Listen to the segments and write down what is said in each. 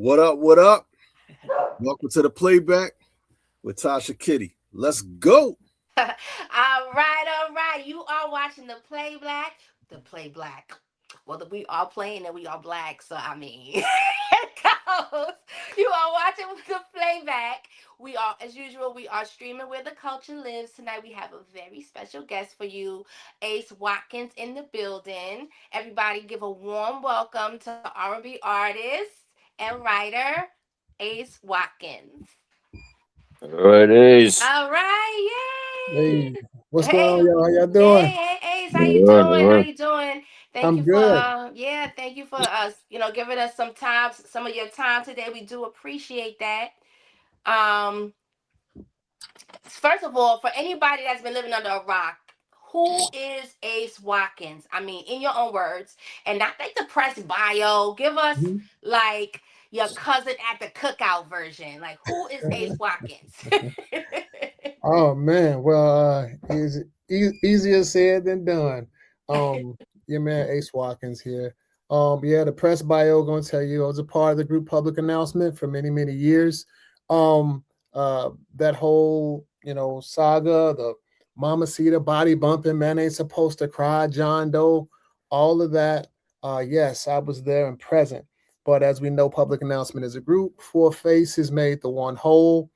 What up? What up? Welcome to the playback with Tasha Kitty. Let's go. All right, all right. You are watching the Play Black. The Play Black. Well, we are playing and we are black, so I mean, it goes. You are watching the playback. We are, as usual, we are streaming where the culture lives. Tonight we have a very special guest for you, Ace Watkins in the building. Everybody give a warm welcome to R&B artist and writer, Ace Watkins. There it is. All right, Hey, what's yay! going on, Hey, y'all? How y'all doing? hey, Ace, how you All right, doing? all How right. you doing? Thank I'm you for good. thank you for us, giving us some time, some of your time today. We do appreciate that. Um, First of all, for anybody that's been living under a rock, who is Ace Watkins? I mean, in your own words, and not like the press bio. Give us Mhm. like your cousin at the cookout version. Like, who is Ace Watkins? Oh man, well, easier said than done. Um, your man Ace Watkins here. Yeah, the press bio gonna tell you I was a part of the group Public Announcement for many, many years. Um, that whole saga, the Mama Cedar body bumping, man ain't supposed to cry, John Doe, all of that. Yes, I was there and present. But as we know, Public Announcement is a group. Four faces made the one whole.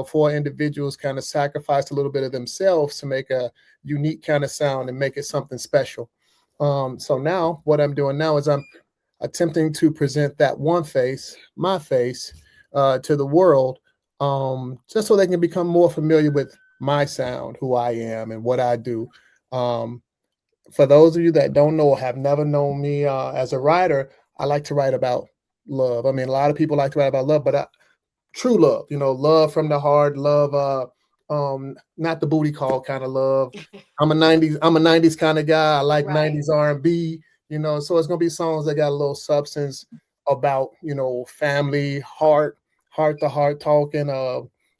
Four individuals kind of sacrificed a little bit of themselves to make a unique kind of sound and make it something special. So now, what I'm doing now is I'm attempting to present that one face, my face, to the world, just so they can become more familiar with my sound, who I am, and what I do. Um, for those of you that don't know or have never known me as a writer, I like to write about love. I mean, a lot of people like to write about love, but true love, love from the heart, love, not the booty call kind of love. I'm a 90s kind of guy. I like Right. 90s R&B, so it's gonna be songs that got a little substance about, family, heart to heart talking,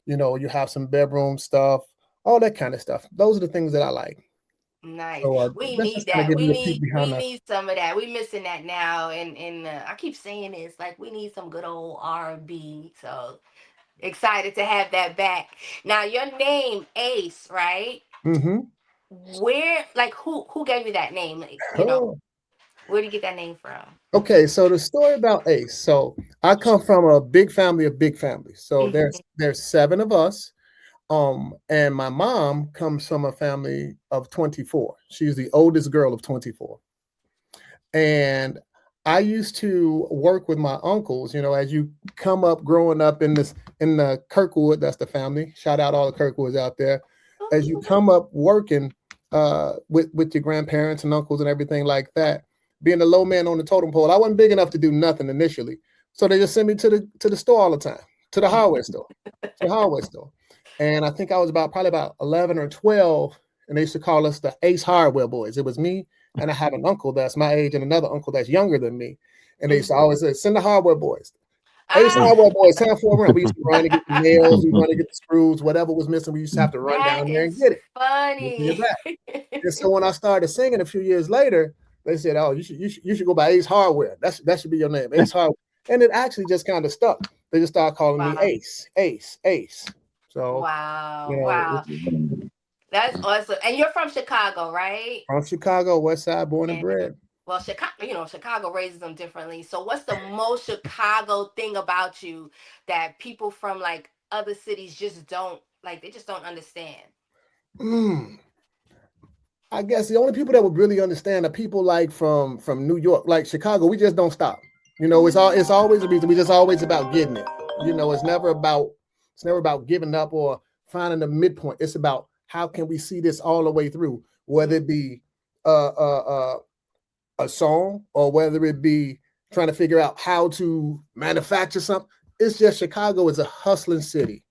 you have some bedroom stuff, all that kind of stuff. Those are the things that I like. Nice. So We that's need just kind of that. giving you a peek behind We the. need some of that. We missing that now. And I keep saying this, like we need some good old R&B. So excited to have that back. Now your name Ace, right? Hmm. Where, like, who gave you that name? Like, where did you get that name from? Okay, so the story about Ace. So I come from a big family of big families. So Hmm. there's seven of us. And my mom comes from a family of 24. She's the oldest girl of 24. And I used to work with my uncles, as you come up growing up in the Kirkwood, that's the family. Shout out all the Kirkwoods out there. As you come up working with your grandparents and uncles and everything like that, being the low man on the totem pole, I wasn't big enough to do nothing initially. So they just sent me to the store all the time, to the hardware store, to the hardware store. And I think I was probably about 11 or 12, and they used to call us the Ace Hardware Boys. It was me, and I have an uncle that's my age and another uncle that's younger than me. And they used to Hmm. always say, send the hardware boys. Ace Ah, Hardware Boys, time for a run. We used to run to get the nails, we run to get the screws, whatever was missing, we used to have to run that down there and is get it. We'll bring it funny. back. And so when I started singing a few years later, they said, "Oh, you should go by Ace Hardware. That should be your name, Ace Hardware." And it actually just kind of stuck. They just started calling me Wow. Ace, Ace, Ace. So Wow. Wow. it's That's awesome. And you're from Chicago, right? from Chicago, West Side, born and And bred. well, Chicago, Chicago raises them differently. So what's the most Chicago thing about you that people from like other cities just don't like, they just don't understand? Mm, I guess the only people that would really understand are people like from New York, like Chicago. We just don't stop. It's always a reason. We just always about getting it. It's never about giving up or finding a midpoint. It's about how can we see this all the way through, whether Mm, it be uh, uh, uh, a song or whether it be trying to figure out how to manufacture something. It's just Chicago is a hustling city.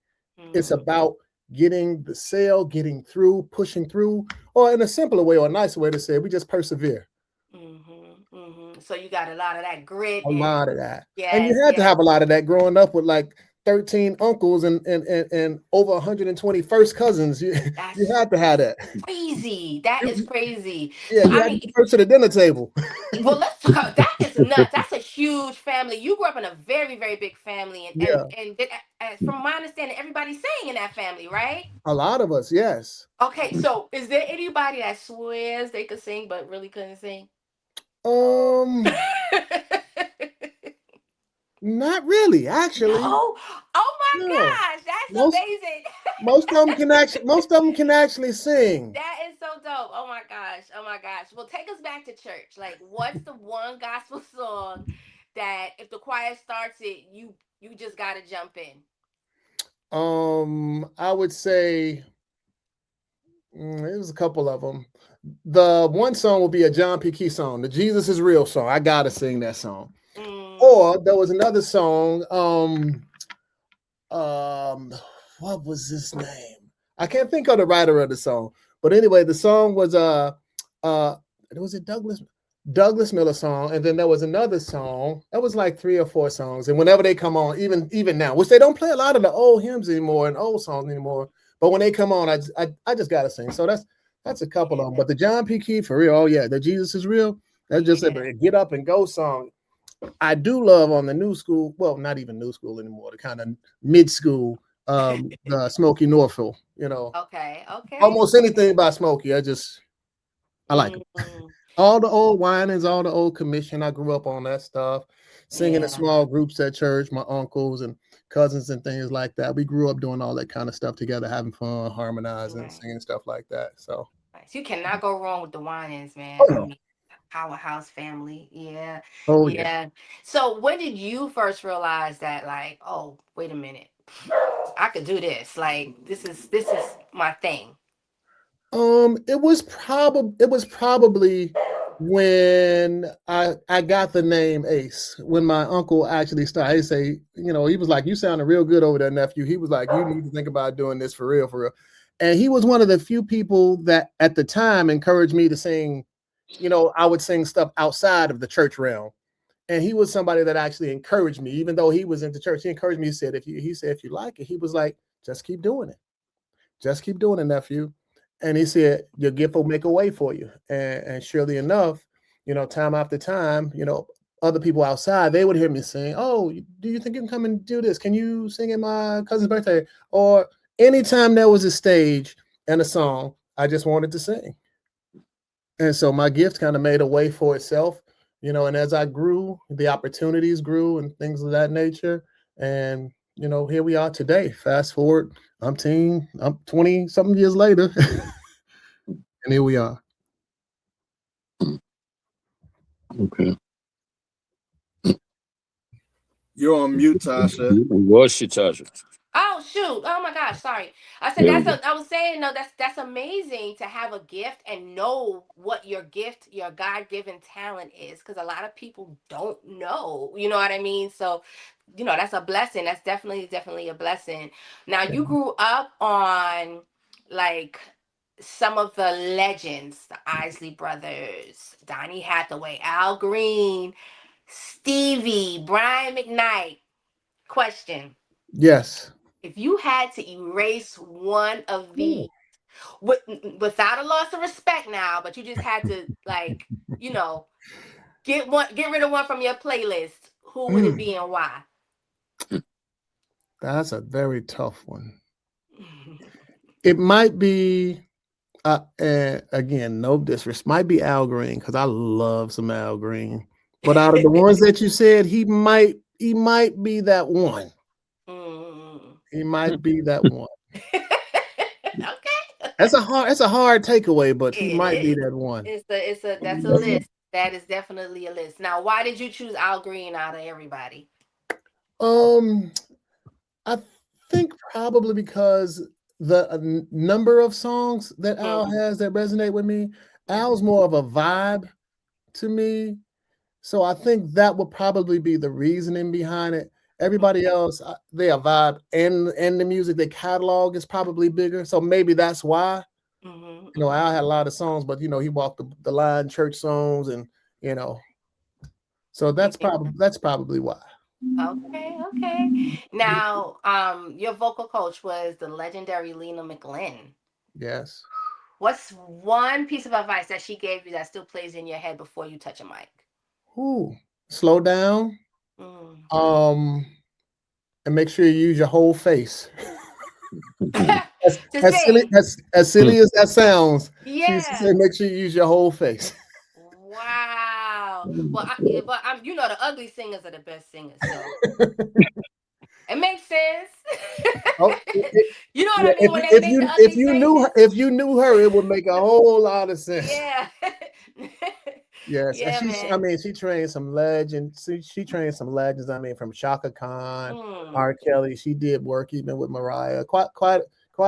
It's mhm, about getting the sale, getting through, pushing through, or in a simpler way or a nicer way to say it, we just persevere. mhm, mhm. So you got a lot of that grit A and lot of that. And you yes, had to yes. have a lot of that growing up with like 13 uncles and over 120 first cousins. You had to have that. Crazy. That is crazy. Yeah, So you I had mean, to first to the dinner table. well, let's talk. That is nuts. That's a huge family. You grew up in a very, very big family, and from my understanding, everybody sang in that family, right? A lot of us, yes. Okay, so is there anybody that swears they could sing but really couldn't sing? Not really, actually. No. Oh my No. gosh, that's amazing. Most of them can actually sing. That is so dope. Oh my gosh. Oh my gosh. Well, take us back to church. Like, what's the one gospel song that if the choir starts it, you just gotta jump in? I would say there's a couple of them. The one song will be a John P. Key song, the Jesus is Real song. I gotta sing that song. Or there was another song. What was his name? I can't think of the writer of the song. But anyway, the song was was it Douglas Miller song, and then there was another song. That was like 3 or 4 songs. And whenever they come on, even now, which they don't play a lot of the old hymns anymore and old songs anymore, but when they come on, I just gotta sing. So that's a couple of them. But the John P. Key for real, oh yeah, the Jesus is Real. That's just a get up and go song. I do love on the new school, well, not even new school anymore, the kind of mid school, the Smokey Norfolk, Okay. Almost anything by Smokey. I like it. All the old whinings, all the old commission. I grew up on that stuff, singing in small groups at church, my uncles and cousins and things like that. We grew up doing all that kind of stuff together, having fun, harmonizing, singing stuff like that. So you cannot go wrong with the whinings, man. Oh, yeah. I mean, powerhouse family. Yeah. Oh yeah. So when did you first realize that, like, oh, wait a minute, I could do this. Like, this is my thing. It was probably when I got the name Ace, when my uncle actually started. He say, he was like, "You sounded real good over there, nephew." He was like, "You need to think about doing this for real, for real." And he was one of the few people that at the time encouraged me to sing. I would sing stuff outside of the church realm. And he was somebody that actually encouraged me, even though he was into church. He encouraged me. He said, if you like it, he was like, just keep doing it. Just keep doing it, nephew. And he said, your gift will make a way for you. And surely enough, time after time, other people outside, they would hear me sing, oh, do you think you can come and do this? Can you sing at my cousin's birthday? Or anytime there was a stage and a song, I just wanted to sing. And so my gift kind of made a way for itself, and as I grew, the opportunities grew and things of that nature. And, here we are today. Fast forward, I'm 20 something years later. And here we are. Okay. You're on mute, Tasha. What's she, Tasha? Oh shoot! Oh my gosh! Sorry. I said I was saying no. That's amazing to have a gift and know what your gift, your God-given talent is, because a lot of people don't know. You know what I mean? So, that's a blessing. That's definitely a blessing. Now you grew up on like some of the legends, the Isley Brothers, Donny Hathaway, Al Green, Stevie, Brian McKnight. Question. Yes. If you had to erase one of these without a loss of respect now, but you just had to, like, get rid of one from your playlist, who would it be and why? That's a very tough one. It might be again, no disrespect, might be Al Green, because I love some Al Green. But out of the ones that you said, he might be that one. He might be that one. Okay. That's a hard takeaway, but he might be that one. That's a list. That is definitely a list. Now, why did you choose Al Green out of everybody? I think probably because the number of songs that Al has that resonate with me. Al's more of a vibe to me. So I think that would probably be the reasoning behind it. Everybody else, they are vibe, and the music, the catalog is probably bigger. So maybe that's why. Al had a lot of songs, but he walked the line, church songs, and so that's probably why. Okay. Now, your vocal coach was the legendary Lena McLin. Yes. What's one piece of advice that she gave you that still plays in your head before you touch a mic? Ooh, slow down. Mm. Um, and make sure you use your whole face. As, To as silly sing. as silly as that sounds, she used to say, Yes. make sure you use your whole face. Wow. Well, you know the ugly singers are the best singers, so it makes sense. Oh, You know what yeah. I mean when they make the ugly faces. If you knew her, it would make a whole lot of sense. Yeah. Yes, and Yeah, I man. mean, she trained some legends. She trained some legends. I mean, from Shaka Khan, Mm. R. Kelly. She did work even with Mariah. Quite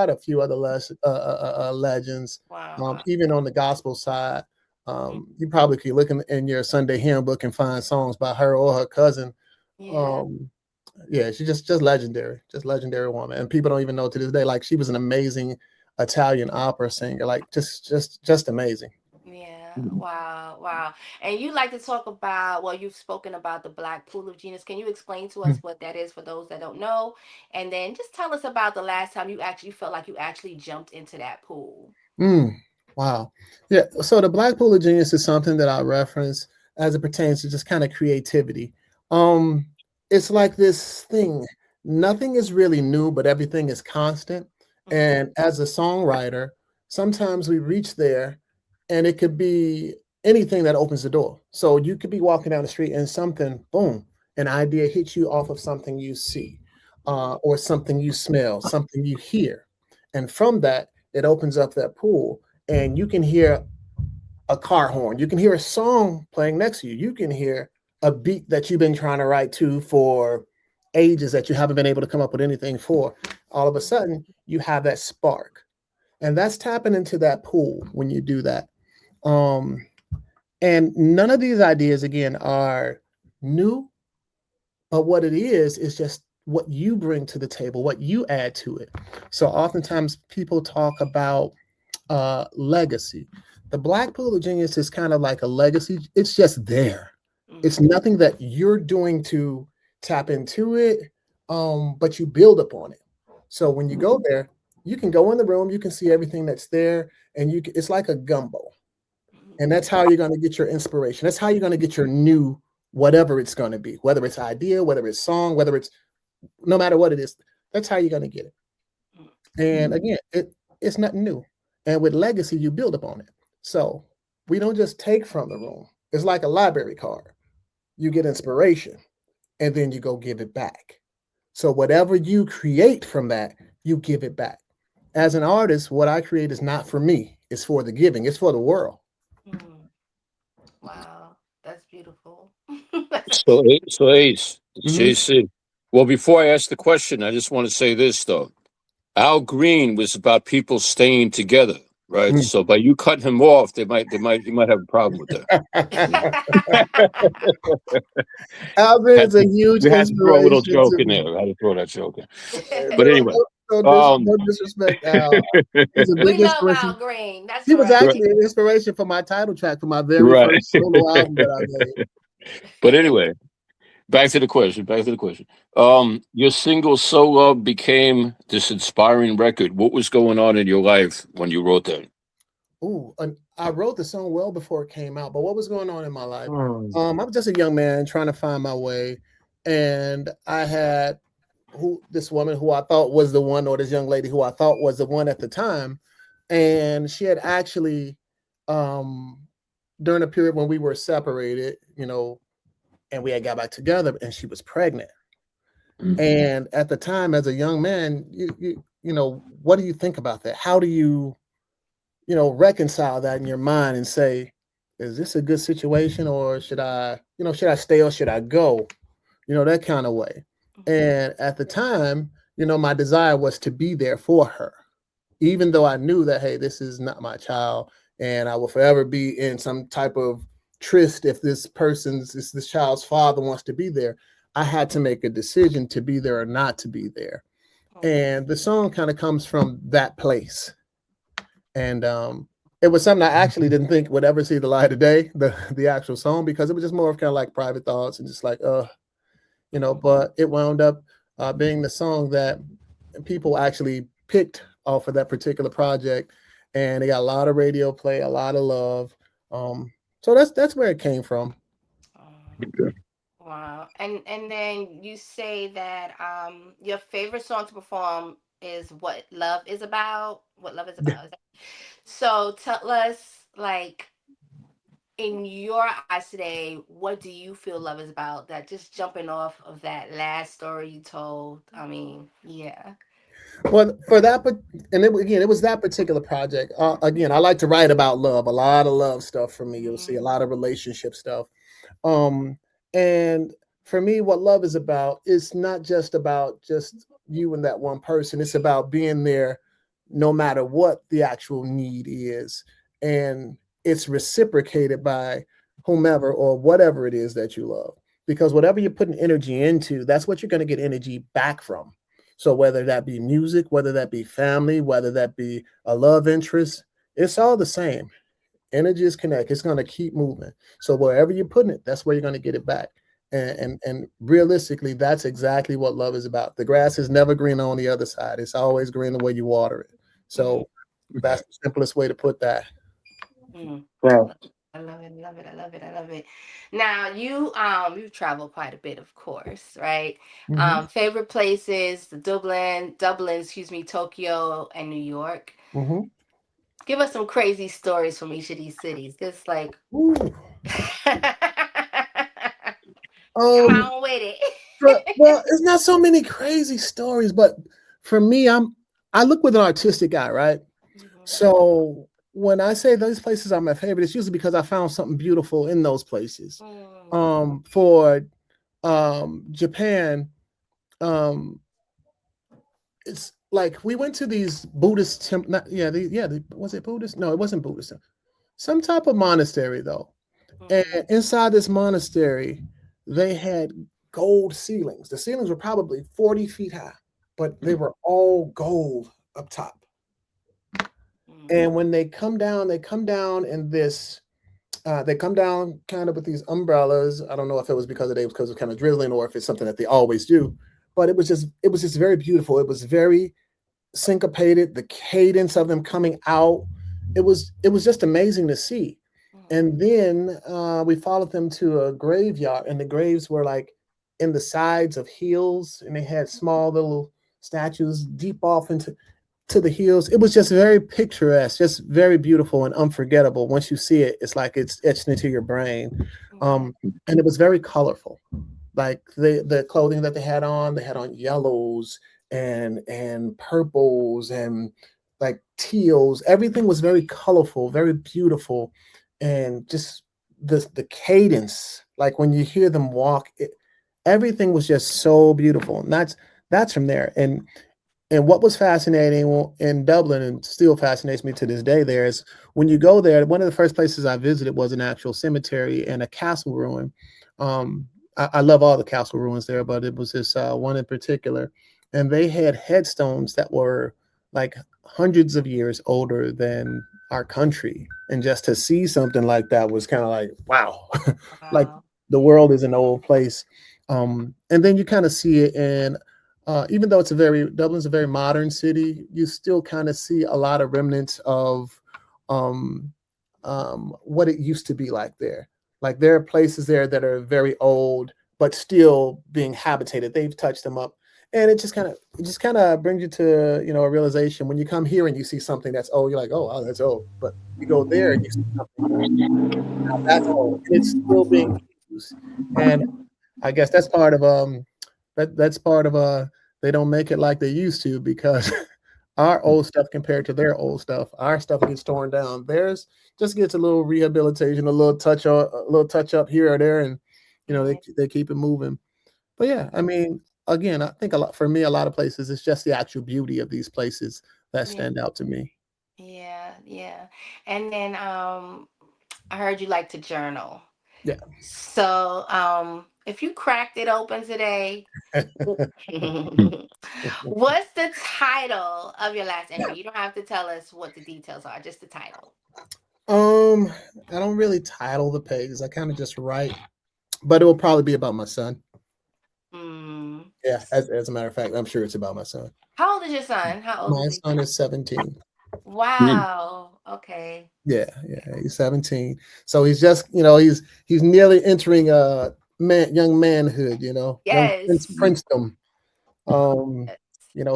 a few other legends. Wow. Even on the gospel side, Mm. you probably could look in your Sunday hymn book and find songs by her or her cousin. Yeah. Um, yeah, she's just legendary woman, and people don't even know to this day. Like she was an amazing Italian opera singer. Like just amazing. Yeah. Wow. And you like to talk about, well, you've spoken about the Black Pool of Genius. Can you explain to us what that is for those that don't know? And then just tell us about the last time you actually felt like you actually jumped into that pool. Mm, wow. Yeah. So the Black Pool of Genius is something that I reference as it pertains to just kind of creativity. Um, it's like this thing. Nothing is really new, but everything is constant. Mm-hmm. And as a songwriter, sometimes we reach there and it could be anything that opens the door. So you could be walking down the street and something, boom, an idea hits you off of something you see, or something you smell, something you hear. And from that, it opens up that pool and you can hear a car horn, you can hear a song playing next to you, you can hear a beat that you've been trying to write to for ages that you haven't been able to come up with anything for. All of a sudden you have that spark, and that's tapping into that pool when you do that. um and none of these ideas again are new, but what it is just what you bring to the table, what you add to it. So oftentimes people talk about legacy. The Black Pool of Genius is kind of like a legacy. It's just there. It's Mm-hmm. nothing that you're doing to tap into it, but you build upon it. So when you go there, you can go in the room, you can see everything that's there, and it's like a gumbo. And that's how you're going to get your inspiration. That's how you're going to get your new whatever it's going to be, whether it's idea, whether it's song, whether it's no matter what it is. That's how you're going to get it. And again, it's nothing new. And with legacy, you build upon it. So we don't just take from the room. It's like a library card. You get inspiration and then you go give it back. So whatever you create from that, you give it back. As an artist, what I create is not for me. It's for the giving. It's for the world. Mm-hmm. Wow. That's beautiful. That's So Ace, Mhm. JC. Well, before I ask the question, I just want to say this though. Al Green was about people staying together, right? Mm. So by you cutting him off, you might have a problem with that. Alvin Had is a to, huge we had to throw a little inspiration joke to in me. there. I had to throw that joke in. But No, anyway, no um, disrespect, Al. He's a We big love Al inspiration. Green. That's He was right. right, actually an inspiration for my title track for my very right. first solo album that I made. But anyway, back to the question. Back to the question. Your single "Solo" became this inspiring record. What was going on in your life when you wrote that? Ooh, and I wrote the song well before it came out, but what was going on in my life? Hmm. I was just a young man trying to find my way, and I had this woman who I thought was the one, or this young lady who I thought was the one at the time, and she had actually, um, during a period when we were separated, and we had got back together, and she was pregnant. And at the time, as a young man, what do you think about that? How do you reconcile that in your mind and say, is this a good situation, or should I stay or should I go? That kind of way. And at the time, my desire was to be there for her, even though I knew that, hey, this is not my child, and I will forever be in some type of tryst if this child's father wants to be there. I had to make a decision to be there or not to be there. And the song kind of comes from that place. And it was something I actually didn't think would ever see the light of day, the actual song, because it was just more of kind of like private thoughts and just like, but it wound up being the song that people actually picked off of that particular project, and it got a lot of radio play, a lot of love. So that's where it came from. Um, wow. And then you say that your favorite song to perform is What Love Is About. What Love Is About. Is that... So tell us, like, in your eyes today, what do you feel love is about? That just jumping off of that last story you told. I mean, yeah. Well, for that, and again, it was that particular project. Again, I like to write about love, a lot of love stuff for me. You'll see a Mm-hmm. lot of relationship stuff. Um, and for me, what love is about is not just about just you and that one person. It's about being there no matter what the actual need is. And it's reciprocated by whomever or whatever it is that you love. Because whatever you're putting energy into, that's what you're going to get energy back from. So whether that be music, whether that be family, whether that be a love interest, it's all the same. Energy is connect. It's going to keep moving. So wherever you're putting it, that's where you're going to get it back. And realistically, that's exactly what love is about. The grass is never green on the other side. It's always green the way you water it. Mm-hmm. So that's the simplest way to put that. Mm. I Well, love I love it, I love it, I love it, I love it. Now you travel quite a bit, of course, right? Hmm. Favorite places, Dublin, excuse me, Tokyo and New York. Hmm. Give us some crazy stories from each of these cities. Just like Ooh. come Um, on with well, it. it's not so many crazy stories, but for me, I look with an artistic eye, right? Mhm. So when I say those places are my favorite, it's usually because I found something beautiful in those places. Mm, For Japan, um, it's like we went to these Buddhist temple. Was it Buddhist? No, it wasn't Buddhist. Some type of monastery though. And mhm, inside this monastery, they had gold ceilings. The ceilings were probably 40 feet high, but they were all gold up top. mm, And when they come down in this they come down kind of with these umbrellas. I don't know if it was because of they because it was kind of drizzling or if it's something that they always do, but it was just very beautiful. It was very syncopated. The cadence of them coming out, it was just amazing to see. mm, And then we followed them to a graveyard, and the graves were like in the sides of hills, and they had small little statues deep off into to the hills. It was just very picturesque, just very beautiful and unforgettable. Once you see it, it's like it's etched into your brain. yeah. And it was very colorful. Like the clothing that they had on yellows and purples and like teals. Everything was very colorful, very beautiful, and just the cadence. Like when you hear them walk, everything was just so beautiful. And that's from there. And what was fascinating in Dublin and still fascinates me to this day there is when you go there, one of the first places I visited was an actual cemetery and a castle ruin. Um, I love all the castle ruins there, but it was this one in particular. And they had headstones that were like hundreds of years older than our country. And just to see something like that was kind of like, wow, like Wow. the world is an old place. And then you kind of see it in even though Dublin's a very modern city, you still kind of see a lot of remnants of um, what it used to be like there. Like there are places there that are very old, but still being habitated. They've touched them up, and it just kind of brings you to a realization when you come here and you see something that's old. You're like, oh, wow, that's old. But you go there and you see something, you're like, now that's old, and it's still being used. And I guess that's part of they don't make it like they used to because our old stuff compared to their old stuff, our stuff gets torn down. Theirs just gets a little rehabilitation, a little touch up here or there, and Mhm. they keep it moving. But yeah, I mean, again, I think a lot for me, a lot of places, it's just the actual beauty of these places that Yeah. stand out to me. Yeah, yeah. And then I heard you like to journal. Yeah. So, if you cracked it open today, what's the title of your last entry? You don't have to tell us what the details are, just the title. um, I don't really title the pages. I kind of just write, but it will probably be about my son. Mm. Yeah, as a matter of fact, I'm sure it's about my son. How old is your son? How old My is he? son is 17. Wow. Okay. Yeah, he's 17. So he's just, he's nearly entering young manhood, young Yes. princedom. Um,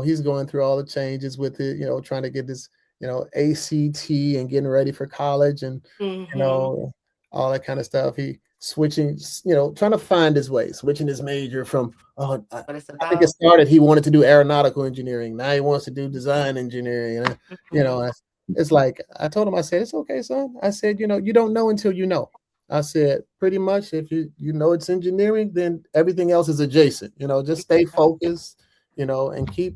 he's going through all the changes with it, trying to get this, ACT and getting ready for college and Mm-hmm. all that kind of stuff. He switching, trying to find his way, switching his major from What it's I think it about. started he wanted to do aeronautical engineering. Now he wants to do design engineering. And Mhm. it's like I told him, I said, it's okay, son. I said, you don't know until you know. I said, pretty much if you know it's engineering, then everything else is adjacent. Just stay focused, and keep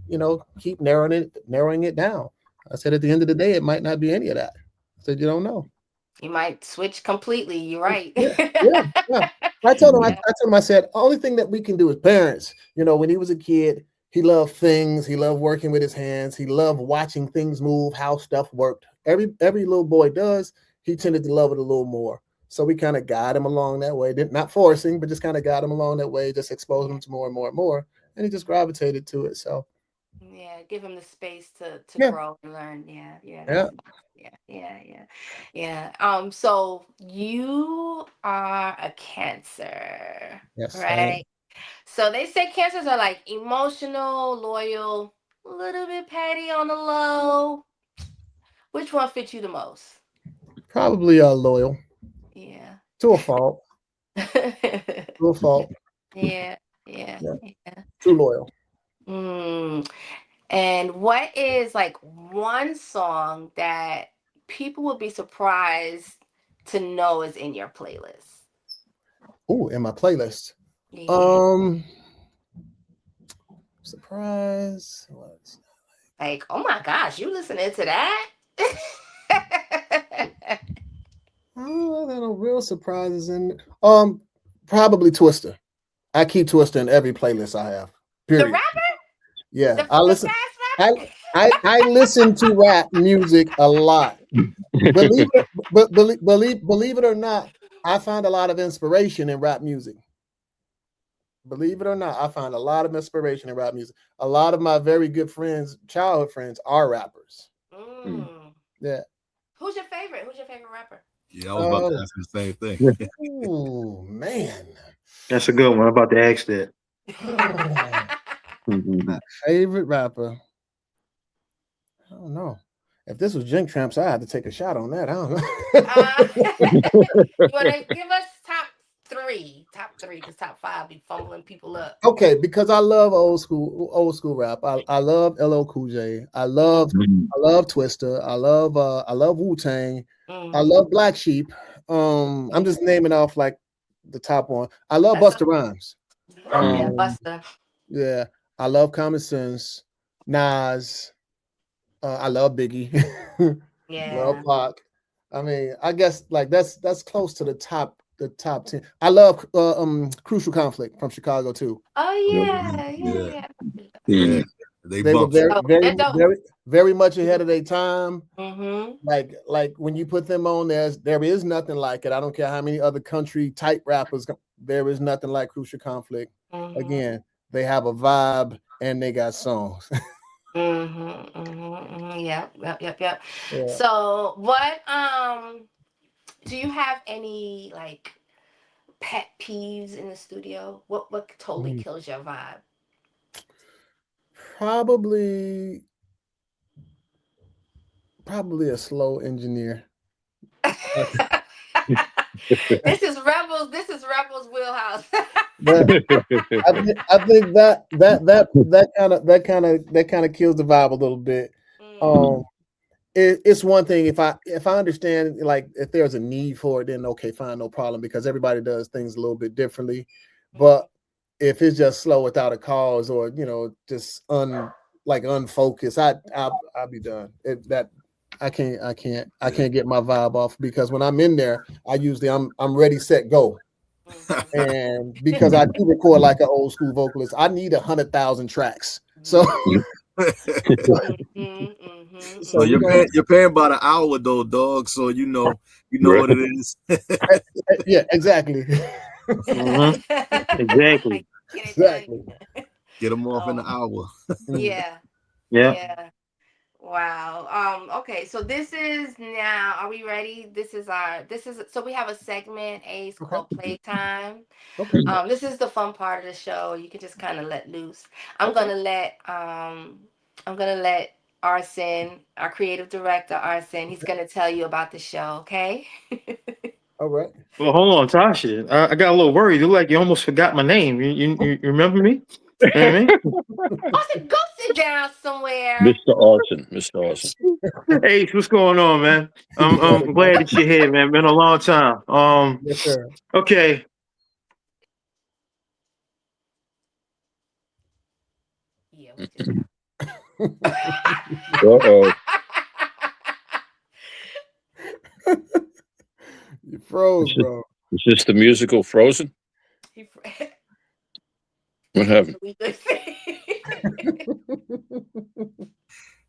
narrowing it down. I said at the end of the day, it might not be any of that. I said, you don't know. You might switch completely. You're right. Yeah, yeah, yeah. I told him, I Yeah. told him, I said, only thing that we can do as parents, when he was a kid, he loved things, he loved working with his hands, he loved watching things move, how stuff worked. Every little boy does. He tended to love it a little more. So we kind of guide him along that way. Not forcing, but just kind of guide him along that way, just exposing him to more and more and more. And he just gravitated to it. So Yeah, give him the space to yeah, grow and learn. Yeah, yeah, yeah. yeah. So you are a Cancer, Yes, I am. right? So they say Cancers are like emotional, loyal, a little bit petty on the low. Which one fits you the most? Probably loyal Yeah. to a fault. To a fault. Yeah, yeah, Yeah, yeah. too loyal. Mm. And what is like one song that people would be surprised to know is in your playlist? Oh, in my playlist. Yeah. Um, surprise. What? Like, oh my gosh, you listening to that? Oh, there are no real surprises in. Probably Twister. I keep Twister in every playlist I have. The Period. rapper? Yeah, The I listen. fast I rapper? I listen to rap music a lot. Believe it or not, I find a lot of inspiration in rap music. Believe it or not, I find a lot of inspiration in rap music. A lot of my very good friends, childhood friends, are rappers. Mm. Yeah. Who's your favorite? Who's your favorite rapper? Yeah, I was about to Oh, ask the same thing. ooh, man. That's a good one. I'm about to ask that. My favorite rapper. I don't know. If this was Jink Tramps, I had to take a shot on that. I don't You want know. to give us top three? Top three, because top five be fumbling people up. Okay, because I love old school rap. I love LL Cool J. I love Twister. I love Wu-Tang. I Mm-hmm. love Black Sheep. I'm just naming off like the top one. I love That's Busta Rhymes. yeah, Um, Buster. yeah, I love Common Sense. Nas. I love Biggie. Love Yeah. Pac. I mean, I guess like that's close to the top 10. I love Crucial Conflict from Chicago too. Oh yeah, Yeah, yeah. yeah. They They were bump. very, Oh, very, they're dope. very, very much ahead of their time. Mm-hmm. Like when you put them on, there is nothing like it. I don't care how many other country type rappers. There is nothing like Crucial Conflict. Mm-hmm. Again, they have a vibe and they got songs. Mm-hmm. Mm-hmm. Yep. Yeah. So what do you have any like pet peeves in the studio? What totally Mm. kills your vibe? Probably a slow engineer. This is Rebels wheelhouse. But I think that kind of kills the vibe a little bit. Mm, Um, it's one thing if I understand like if there's a need for it, then okay, fine, no problem, because everybody does things a little bit differently. mm, But if it's just slow without a cause or just unfocused, I'll be done. That I can't get my vibe off because when I'm in there, I'm ready, set, go. mhm. And because I do record like an old school vocalist, I need 100,000 tracks. So Mhm, mhm, So we're you're mhm. gonna paying about an hour though, dog. So you know Right. what it is. yeah, exactly. Exactly. Get it Exactly. done. Get them off in Oh, an hour. yeah. Yeah. Yeah. Wow. Okay, so this is now, are we ready? So we have a segment, Ace, Okay. called Playtime. Okay. This is the fun part of the show. You can just kind of let loose. I'm Okay. gonna let Arson, our creative director, Arson, he's gonna tell you about the show, okay? All right. Well, hold on, Tasha. I got a little worried. You look like you almost forgot my name. You remember me? You know what I mean? Arson, go sit down somewhere. Mr. Austin. Mr. Austin. Hey, what's going on, man? I'm glad that you're here, man. Been a long time. Yes, sir. Okay. Yeah, we just Uh-oh. You froze, Is this, bro. is this the musical Frozen? He- What happened? we could see.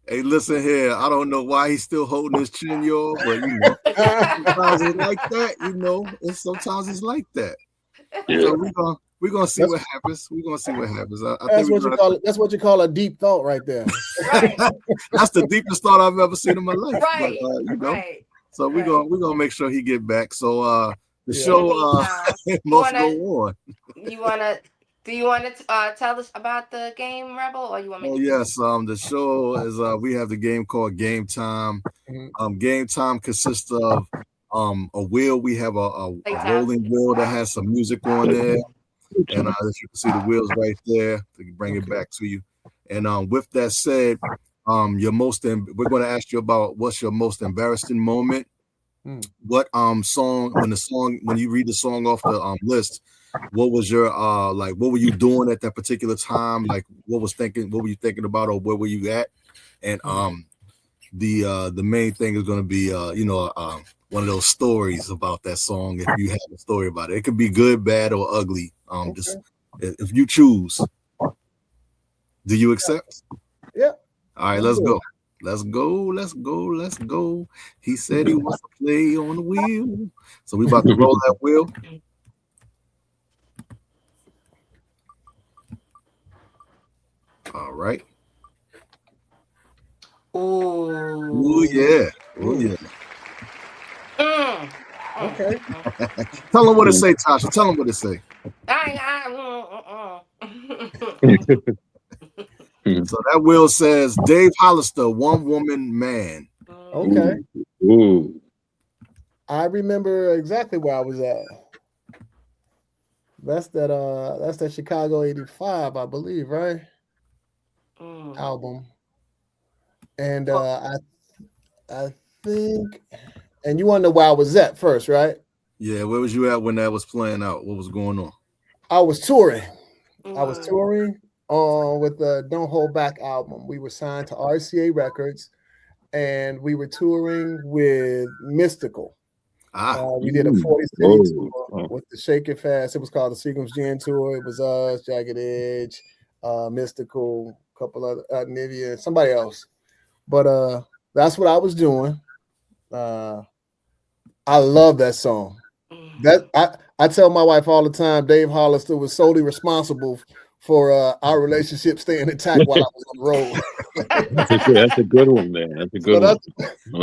Hey, listen here. I don't know why he's still holding his chin, y'all, but sometimes it's like that, and sometimes it's like that. Yeah. So we're gonna see That's- what happens. We're gonna see what happens. I That's think what you call it. That's what you call a deep thought right there. Right, that's the deepest thought I've ever seen in my life. right, But, right. so we're gonna make sure he get back. So the Yeah. show must wanna- go on. Do you want to tell us about the game, Rebel, or you want me Oh to? yes, the show is we have the game called Game Time. Mhm. Game Time consists of a wheel. We have a Playtime. rolling wheel that has some music on there, and as you can see the wheels right there to bring it back to you. And with that said, we're going to ask you about what's your most embarrassing moment. What song when you read the song off the list, what was your what were you doing at that particular time? Like what were you thinking about, or where were you at? And the main thing is going to be one of those stories about that song. If you have a story about it, it could be good, bad, or ugly. Just if you choose. Do you accept? Yeah. All right, let's go. Let's go. He said he wants to play on the wheel. So we about to roll that wheel. All right. Ooh. Oh yeah. Oh yeah. Okay. Tell him what it say, Tasha. Tell him what it say. So that wheel says Dave Hollister, One Woman Man. Okay. Ooh. I remember exactly where I was at. That's that Chicago 85, I believe, right? Album. And I think, and you want to know where I was at first, right? Yeah, where was you at when that was playing out? What was going on? I was touring. I was touring with the Don't Hold Back album. We were signed to RCA Records, and we were touring with Mystical. We did a 40-city tour with the Shake It Fast. It was called the Seagram's Gin Tour. It was us, Jagged Edge, Mystical, a couple other Nivea, somebody else. But that's what I was doing. I love that song. That I tell my wife all the time, Dave Hollister was solely responsible for our relationship staying intact while I was on the road. That's a good one, man. That's a good one.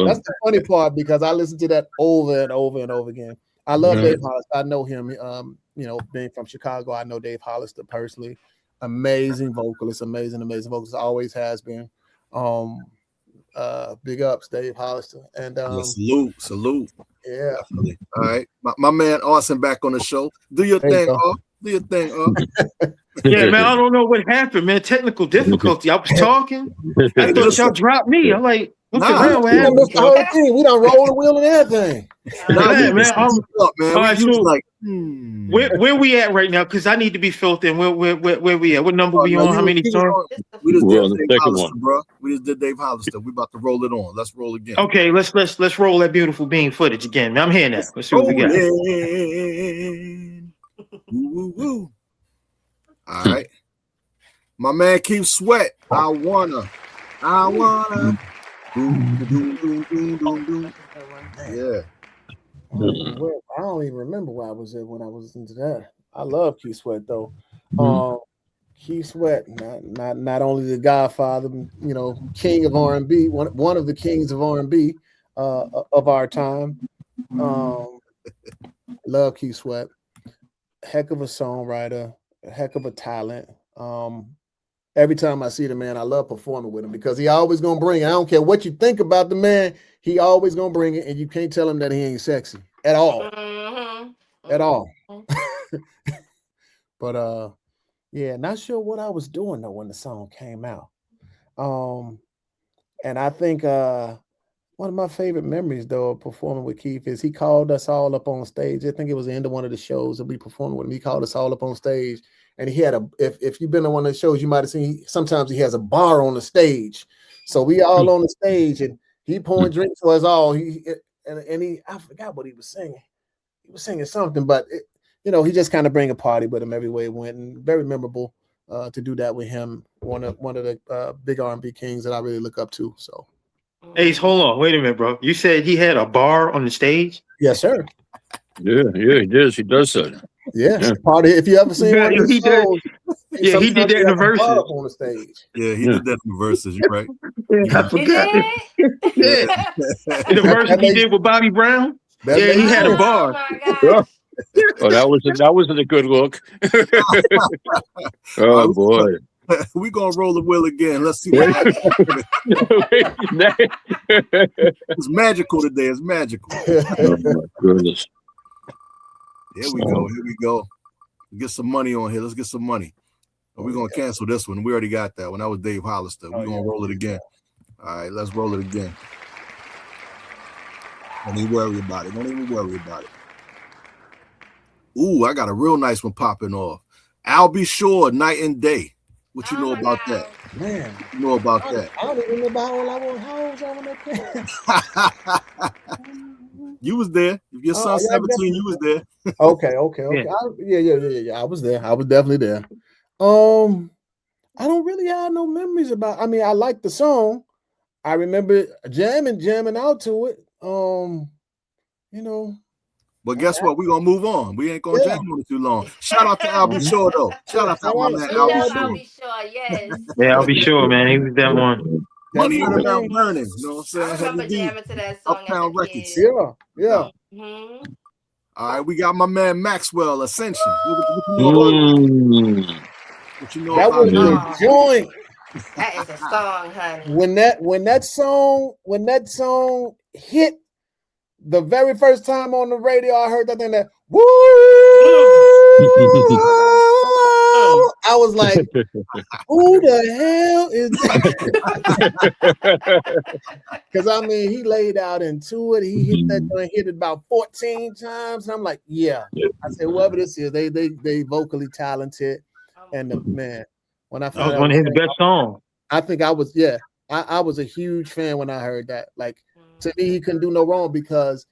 That's the funny part, because I listen to that over and over and over again. I love Dave Hollister. I know him. Being from Chicago, I know Dave Hollister personally. Amazing vocalist, amazing vocalist. Always has been. Big ups, Dave Hollister. And salute. Yeah. Definitely. All right. My man Austin back on the show. Do your thing, Do your thing, Yeah, man, I don't know what happened, man. Technical difficulty. I was talking. I thought y'all dropped me. I'm like, look around. What happened? We done roll the wheel and everything. Man, all right, so like, where we at right now? Because I need to be filled in. Where we at? What number we on? How many songs? We just We're did on the Dave second Hollister, one. bro. We just did Dave Hollister. We about to roll it on. Let's roll again. Okay, let's roll that beautiful beam footage again. Man, I'm here now. Let's see what we got. Woo, woo. All right. My man Keith Sweat. I wanna. Yeah. I don't even remember where I was at when I was listening to that. I love Keith Sweat though. Keith Sweat, not only the Godfather, king of R&B, one of the kings of R&B of our time. Love Keith Sweat. Heck of a songwriter, a heck of a talent. Every time I see the man, I love performing with him because he always gonna bring it. I don't care what you think about the man, he always gonna bring it, and you can't tell him that he ain't sexy at all. At all. But yeah, not sure what I was doing though when the song came out. And I think one of my favorite memories though of performing with Keith is he called us all up on stage. I think it was the end of one of the shows that we performed with him. He called us all up on stage, and he had if you've been to one of the shows, you might have seen sometimes he has a bar on the stage. So we all on the stage and he pouring drinks for us all. I forgot what he was singing. He was singing something, but he just kind of bring a party with him everywhere he went, and very memorable to do that with him. One of the big R&B kings that I really look up to. So, Ace, hold on, wait a minute, bro. You said he had a bar on the stage? Yes, sir. Yeah, he does. He does that. Yeah. Party. If you ever seen one of his shows, he did that in the verses on the stage. Yeah, he did that in the verses. You're right. I forgot. In the verses he did with Bobby Brown. Yeah, he had a bar. Oh my gosh. Oh, that wasn't a good look. Oh boy. We gonna roll the wheel again. Let's see what happens. It's magical today. It's magical. Oh my goodness. Here we go. Here we go. Get some money on here. Let's get some money. We're gonna cancel this one. We already got that one. That was Dave Hollister. We're gonna roll it again. All right, let's roll it again. Don't even worry about it. Don't even worry about it. Ooh, I got a real nice one popping off. I'll Be Sure, Night and Day. What you know about that? Man, you know about that? I don't even know how old I was on that. You was there. If your son's 17, you was there. Okay. Yeah. I was there. I was definitely there. I don't really have no memories about. I mean, I like the song. I remember jamming out to it. But guess what? We're gonna move on. We ain't gonna jam on it too long. Shout out to I'll Be Sure though. Shout out to my man I'll Be Sure. I'll Be Sure, yes. Yeah, I'll be sure, man. He was that one. Money in the Mount Burning. You know what I'm saying? I remember jamming to that song Uptown as a Records. kid. Yeah. Mm-hmm. All right, we got my man Maxwell Ascension. What you know That about was that? a joint. That is a song, honey. When that song hit the very first time on the radio, I heard that thing that woo. I was like, who the hell is that? Because I mean, he laid out into it. He hit that joint, hit it about 14 times. And I'm like, yeah. I said, whoever this is, they vocally talented. And man, when I found that was one of his best songs. I think I was a huge fan when I heard that. Like, to me, he couldn't do no wrong because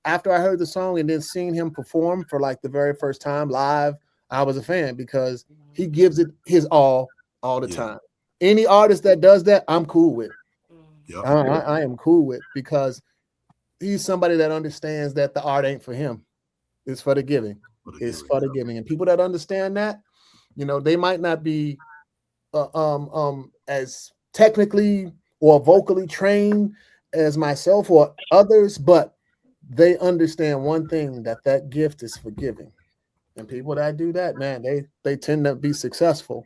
after I heard the song and then seeing him perform for like the very first time live, I was a fan because he gives it his all the time. Any artist that does that, I'm cool with. Yep. I am cool with because he's somebody that understands that the art ain't for him. It's for the giving. It's for the giving. And people that understand that, they might not be as technically or vocally trained as myself or others, but they understand one thing, that gift is for giving. And people that do that, man, they tend to be successful.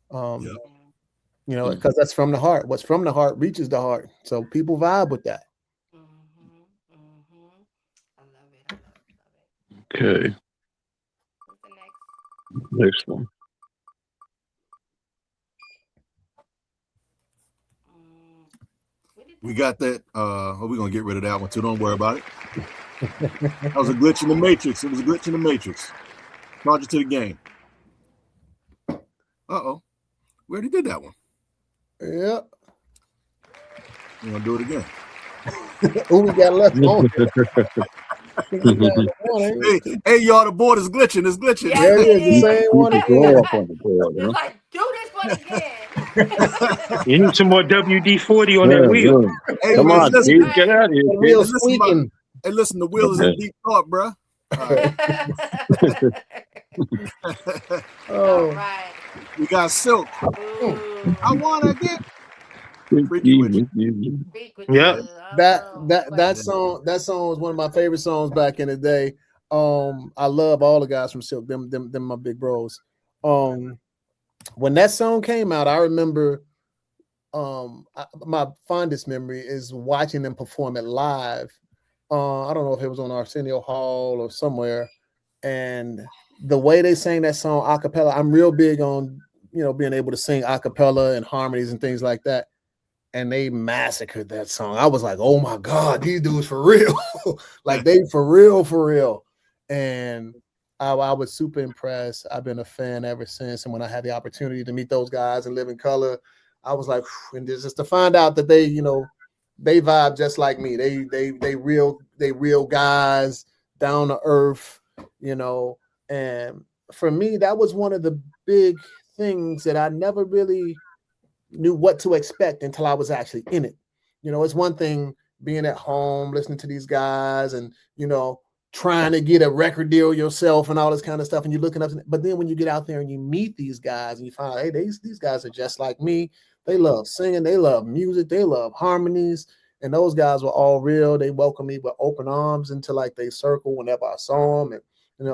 Because that's from the heart. What's from the heart reaches the heart. So people vibe with that. I love it. Okay. What's the Next one. We got that. We're gonna get rid of that one too. Don't worry about it. That was a glitch in the matrix. It was a glitch in the matrix. Charge it to the game. Uh-oh. We already did that one. Yeah. You want to do it again? Who we got left on? Hey, y'all, the board is glitching. It's glitching. Yeah, There it is. The same one again. It's like, do this one again. You need some more WD-40 on that wheel. Hey, come on, listen, dude, get out of here. The wheel's squeaking. Hey, listen, the wheel is in deep thought, bro. All Oh, right. We got Silk. Ooh, I wanna get freaky with you. speak with Yeah. you. that Oh, that that classic. song was one of my favorite songs back in the day. I love all the guys from Silk. Them my big bros. Um, when that song came out, I remember my fondest memory is watching them perform it live. I don't know if it was on Arsenio Hall or somewhere, and the way they sang that song a cappella, I'm real big on being able to sing a cappella and harmonies and things like that. And they massacred that song. I was like, oh my God, these dudes for real. Like they for real. And I was super impressed. I've been a fan ever since. And when I had the opportunity to meet those guys and live in color, I was like, phew, and just to find out that they vibe just like me. They real guys, down to earth, you know. And for me, that was one of the big things that I never really knew what to expect until I was actually in it. It's one thing being at home, listening to these guys and, trying to get a record deal yourself and all this kind of stuff. And you're looking up, but then when you get out there and you meet these guys and you find out, hey, these guys are just like me. They love singing, they love music, they love harmonies. And those guys were all real. They welcomed me with open arms into like they circle whenever I saw them. And,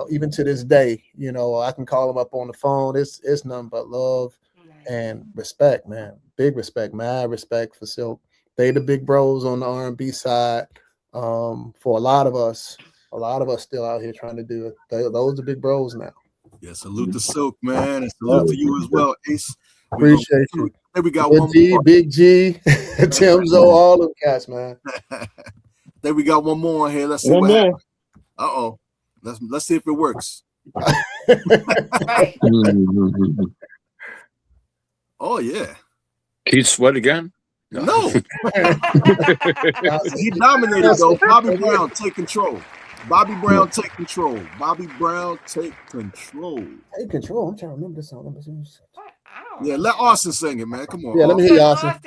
even to this day, I can call them up on the phone. It's nothing but love and respect, man. Big respect, mad respect for Silk. They the big bros on the R&B side. For a lot of us still out here trying to do it. Those are big bros now. Yeah, salute to Silk, man, and Yep. salute to you as well, Ace. Appreciate you. Then we got Big one G, more. Big G, Timzo, all them cats, man. Then we got one more on here. Let's see One what more. happens. Uh-oh. Let's see if it works. Right. Oh yeah. Keith Sweat again? No. He dominated though. Bobby Brown, take control. Bobby Brown, take control. Bobby Brown, take control. Take control. I'm trying to remember this song. What? I don't Yeah, know. let Austin sing it, man. Come on. Yeah, let me hear you, Arson.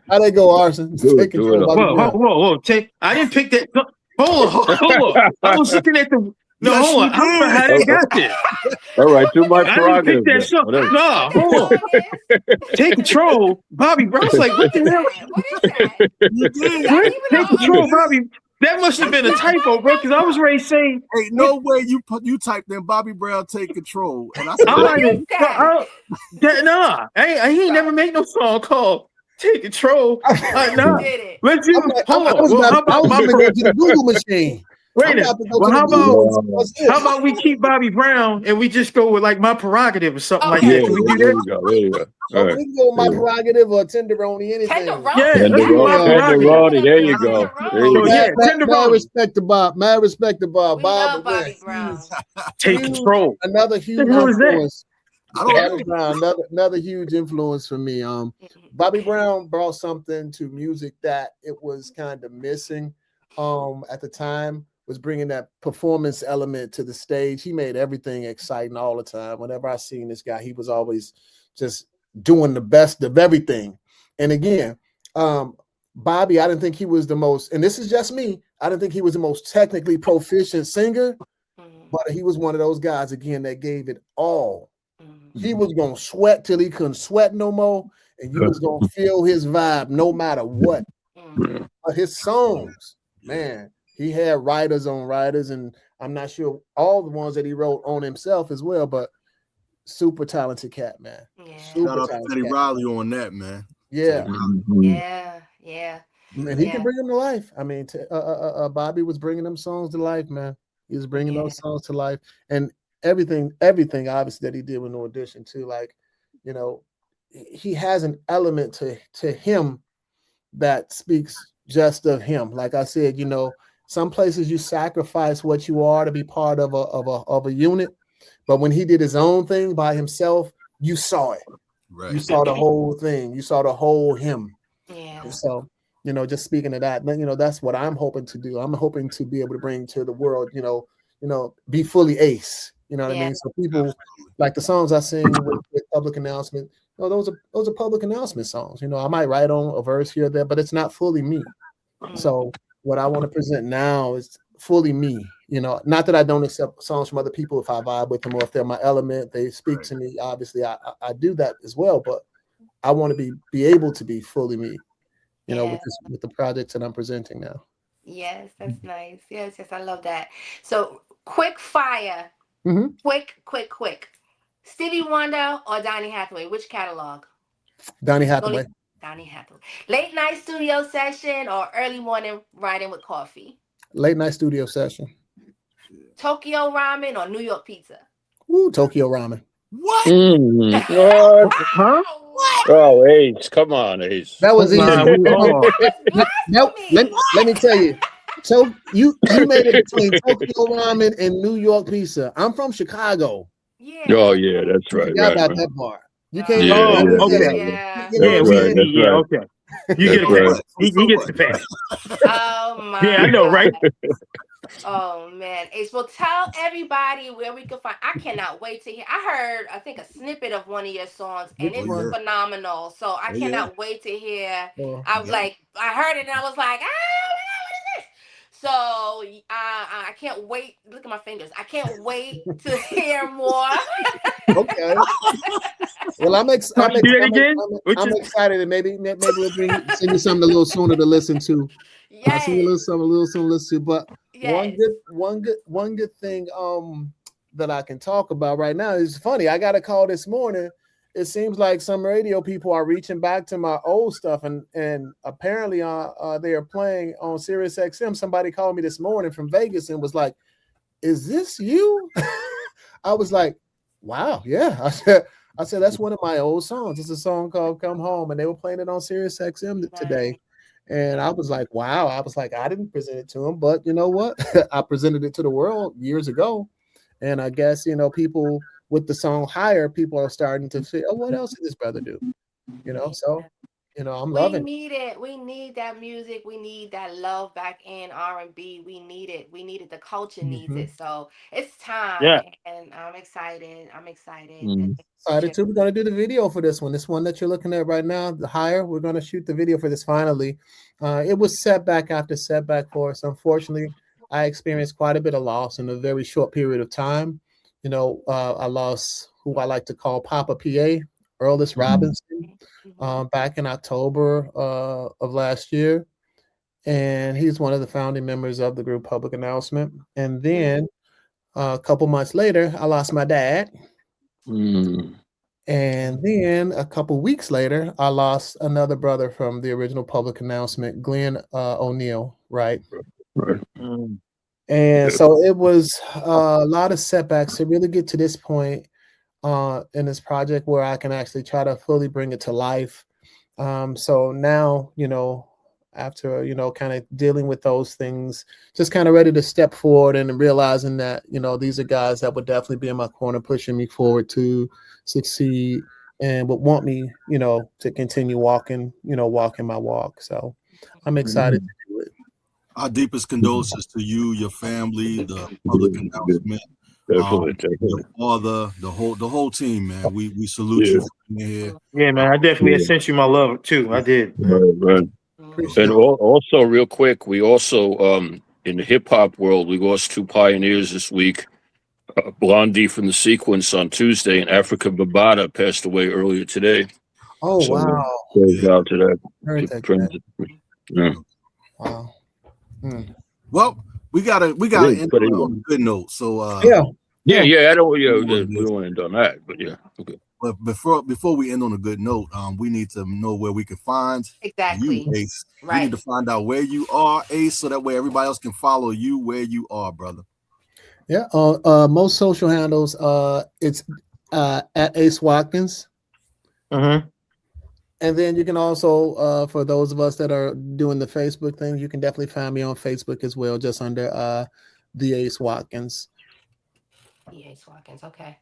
How they go, Arson? Do it, Take do control. it. Bobby Whoa, Brown. whoa. I didn't pick that. Hold on. I was looking at the. No, Yes, hold on. you I don't know did. how that got there. All right, do my I didn't pick prerogative. that then. song. Whatever. No, hold on. Take control, Bobby Brown. I was like, what the hell? What is that? You Is did. that What? even Take on? control, Bobby. That must have been a typo, bro. Because I was ready to say, Ain't no way you typed in Bobby Brown take control. And I said, I'm What like, is that? nah. He ain't never made no song called "Take Control." Nah. Did it? Let's do. Hold I on. was Well, how about my? about to go to the Google machine. Wait a I'm minute. about to go Well, to the how Google. about? What's this? How about we keep Bobby Brown and we just go with like my prerogative or something like Okay. that? Can we do There that? you go. There you go. All right. We can go with my Yeah. prerogative or tenderoni, anything. Tenderoni. Yeah, let's do my prerogative. Tenderoni. There you go. There So you yeah, go. Mad tenderoni. respect to Bob. Mad respect to Bob. We Bob love Bobby Brown. Take control. Another What huge the hell is that? influence. I don't Bobby know. Brown, another huge influence for me. Bobby Brown brought something to music that it was kind of missing. At the time, was bringing that performance element to the stage. He made everything exciting all the time. Whenever I seen this guy, he was always just doing the best of everything. And again, Bobby, I didn't think he was the most, and this is just me, I didn't think he was the most technically proficient singer, but he was one of those guys, again, that gave it all. He was going to sweat till he couldn't sweat no more, and you was going to feel his vibe no matter what. But his songs, man, he had writers on writers, and I'm not sure all the ones that he wrote on himself as well, but super talented cat, man. Yeah. Shout out to Teddy Riley on that, man. Yeah. Yeah. And he can bring them to life. I mean, Bobby was bringing them songs to life, man. He was bringing those songs to life, and everything obviously that he did with No Audition too. Like, he has an element to him that speaks just of him. Like I said, some places you sacrifice what you are to be part of a unit, but when he did his own thing by himself, you saw it. Right. You saw the whole thing. You saw the whole him. Yeah. So, just speaking of that, that's what I'm hoping to do. I'm hoping to be able to bring to the world, be fully Ace. You know what I mean? So people like the songs I sing with public announcement. Those are public announcement songs. I might write on a verse here or there, but it's not fully me. So what I want to present now is fully me. you know, not that I don't accept songs from other people if I vibe with them or if they're my element, they speak to me. Obviously, I do that as well, but I want to be able to be fully me, you know, Yeah. with the projects that I'm presenting now. Yes, that's nice. Yes, yes, I love that. So quick fire. Mm-hmm. Quick. Stevie Wonder or Donny Hathaway? Which catalog? Donny Hathaway. Donny Hathaway. Late night studio session or early morning writing with coffee? Late night studio session. Tokyo ramen or New York pizza? Ooh, Tokyo ramen. What? What? Huh? What? Oh, Ace, come on, Ace. That was easy. Nah, oh. Let me tell you. So you made it between Tokyo ramen and New York pizza. I'm from Chicago. Yeah. Oh, yeah, that's You right. forgot Right, about right. that part. You can't. Yeah, Oh, yeah, okay. Yeah. Yeah, That's right. That's yeah, right. okay. You That's get a right. pass. He gets the pass. Oh my Yeah, I know, right? God. Oh man. Ace, well tell everybody where we can find. I cannot wait to hear. I heard I think a snippet of one of your songs and Which it's one? phenomenal. So I Oh, yeah. cannot wait to hear. Oh, I was Yeah. like, I heard it and I was like, ah, what is this? So I can't wait. Look at my fingers. I can't wait to hear more. okay. Well, I'm Do that again? I'm excited, and maybe we'll send you something a little sooner to listen to. I'll send you a Yes. little sooner to listen to. But Yes. one good thing that I can talk about right now is funny. I got a call this morning. It seems like some radio people are reaching back to my old stuff, and apparently they are playing on Sirius XM. Somebody called me this morning from Vegas and was like, "Is this you?" I was like, "Wow, yeah." I said that's one of my old songs. It's a song called "Come Home," and they were playing it on Sirius XM today. And I was like, "Wow!" I was like, "I didn't present it to them, but you know what? I presented it to the world years ago." And I guess, you know, people with the song Higher, people are starting to feel, oh, what else did this brother do? You know, so, you know, I'm We loving it. need it. We need that music. We need that love back in R&B. We need it. We need it. The culture needs it. So it's time, Yeah. and I'm excited. I'm excited. Mm. Excited too. We're going to do the video for this one. This one that you're looking at right now, the Higher, we're going to shoot the video for this finally. It was setback after setback for us. Unfortunately, I experienced quite a bit of loss in a very short period of time. You know, I lost who I like to call Papa PA, Earlis Robinson, back in October of last year. And he's one of the founding members of the group Public Announcement. And then a couple months later, I lost my dad. Mm. And then a couple weeks later, I lost another brother from the original Public Announcement, Glenn O'Neill, right? Right. Mm. And so it was a lot of setbacks to really get to this point in this project where I can actually try to fully bring it to life. So now, you know, after, you know, kind of dealing with those things, just kind of ready to step forward and realizing that, you know, these are guys that would definitely be in my corner, pushing me forward to succeed and would want me, you know, to continue walking my walk. So I'm excited to do it. Our deepest condolences to you, your family, the Public Announcement, Definitely. your father, the whole team, man. We salute you for being here. Yeah, man. I definitely sent you my love too. I did. Right. And also, real quick, we also in the hip hop world, we lost two pioneers this week. Blondie from the Sequence on Tuesday, and Africa Bambaataa passed away earlier today. Oh, So, wow. goes out to that. Heard that. Yeah. Wow. Well, we gotta end on a good note. So Yeah. I don't. We don't want to done that, but yeah. Okay. But before we end on a good note, we need to know where we can find exactly you, Ace. Right. We need to find out where you are, Ace, so that way everybody else can follow you where you are, brother. Yeah. Most social handles, it's at Ace Watkins. Mm-hmm. And then you can also, for those of us that are doing the Facebook thing, you can definitely find me on Facebook as well, just under the Ace Watkins. The Ace Watkins, okay.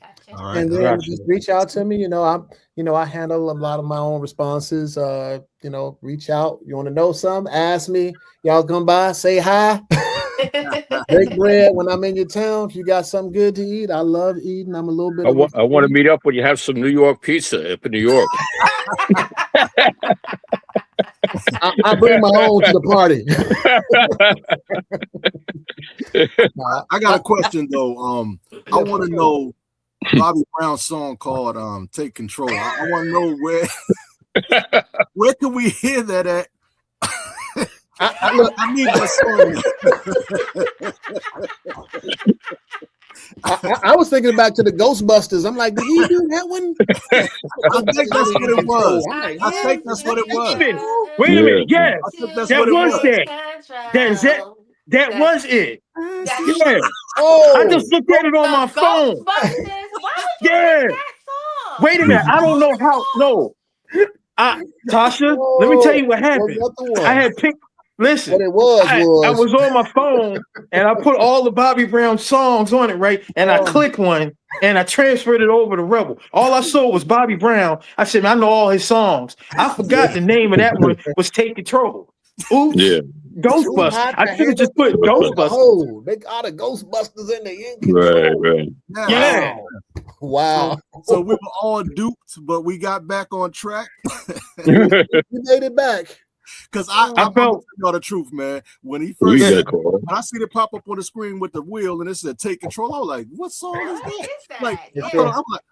Gotcha. All right. And then just reach out to me. I handle a lot of my own responses. Reach out. You want to know something? Ask me. Y'all come by, say hi. Break bread when I'm in your town. If you got something good to eat, I love eating. I'm a little bit. I want to meet up when you have some New York pizza up in New York. I bring my own to the party. I got a question though. I want to know Bobby Brown's song called "Take Control." I want to know where can we hear that at? I need that song. I was thinking back to the Ghostbusters. I'm like, did he do that one? I think that's what it was. I think that's what it was. Wait a minute. Yeah, I think that's that what it was was. That was it. Yeah. Oh, I just looked at it on my phone. Ghostbusters. Why would you Yeah. pick that song? Wait a minute. I don't know how. No. Tasha, let me tell you what happened. I had picked. Listen, what it was I was on my phone and I put all the Bobby Brown songs on it, right? And I clicked one and I transferred it over to Rebel. All I saw was Bobby Brown. I said, man, I know all his songs. I forgot the name of that one was Take Control. Oops. Yeah. Ghostbusters. I should have just put Ghostbusters. Oh, they got a Ghostbusters in the end. Right. Yeah. Wow. So we were all duped, but we got back on track. We made it back. Because I felt tell you the truth, man. When he first when I see it pop up on the screen with the wheel and it said "Take Control," I was like, "What song is that?" Like,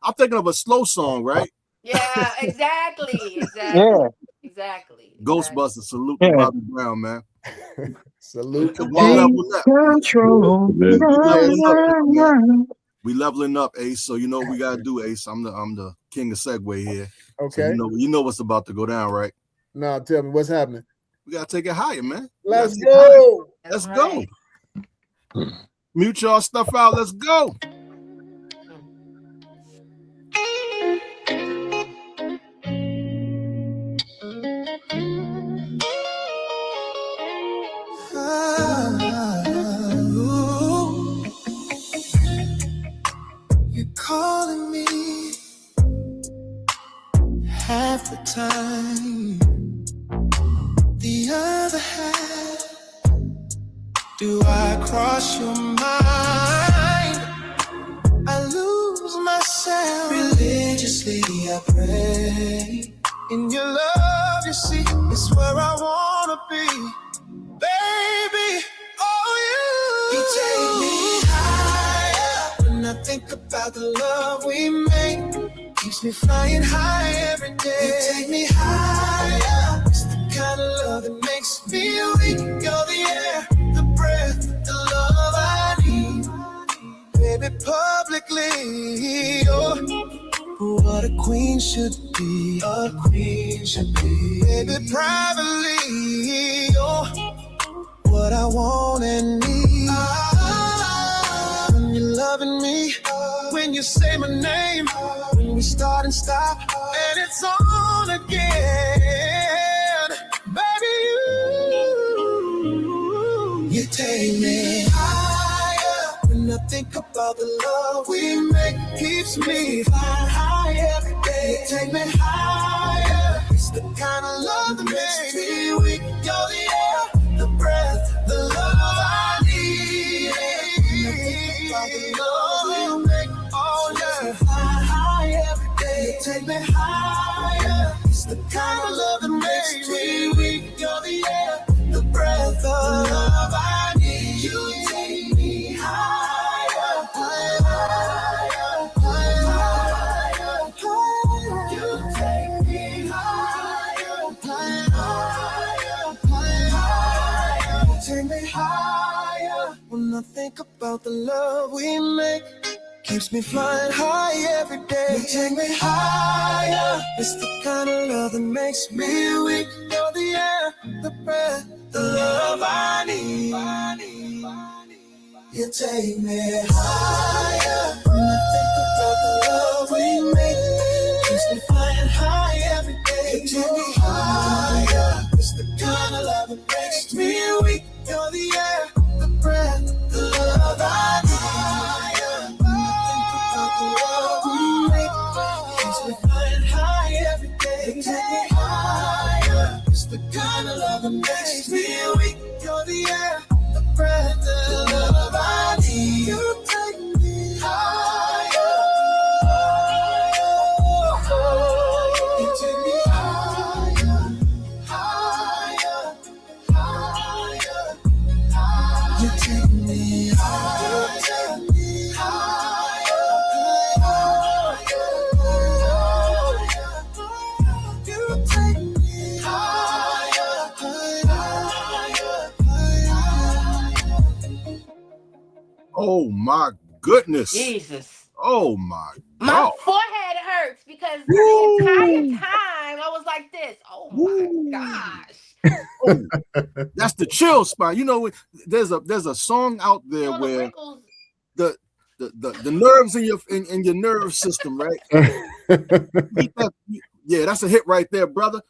I'm thinking of a slow song, right? Yeah, exactly. Yeah. Exactly. Ghostbusters, salute to Bobby Brown, man. Salute to Control. We leveling up, Ace. So you know what we gotta do, Ace. I'm the king of Segway here. Okay. So you know what's about to go down, right? No, tell me what's happening. We gotta take it higher, man. Let's go. Let's go. Mute y'all stuff out. Let's go. You're calling me half the time. The other half, do I cross your mind? I lose myself religiously. I pray in your love. You see, it's where I wanna be, baby. Oh, you take me higher when I think about the love we make. Keeps me flying high every day. You take me higher. It's the kind of love that makes me weak. You're the air, the breath, the love I need. Baby, publicly, you're what a queen should be. A queen should be. Baby, privately, you're what I want and need. When you're loving me, when you say my name, when we start and stop, and it's on again. Baby, you take me higher. When I think about the love we make, keeps me flying high every day. You take me higher. It's the kind of love that makes me weak. You're the air, the breath, the love I need. The love we make, oh yeah. Fly high every day. You take me higher. It's the kind of love that makes me weak. You're the air, the breath, the love I need. You take me higher, higher, higher, higher. You take me higher, higher, higher. You take me higher. When I think about the love we make, keeps me flying high every day. You take me higher. It's the kind of love that makes me weak. You're the air, the breath, the love I need. You take me higher. When I think about the love we make, keeps me flying high every day. You take me higher. It's the kind of love that makes me weak. You're the air, the breath, the love I need. Take me higher. It's the kind of love that makes me weak. You're the air, the breath, the love I need. You take me higher. You take me higher, higher. Oh my goodness. Jesus. Oh my My God. forehead hurts because the Woo. entire time I was like this. Oh my Woo. gosh. Oh, that's the chill spot. You know, there's a song out there Feel the where wrinkles. the nerves in your nerve system, right? Yeah, that's a hit right there, brother.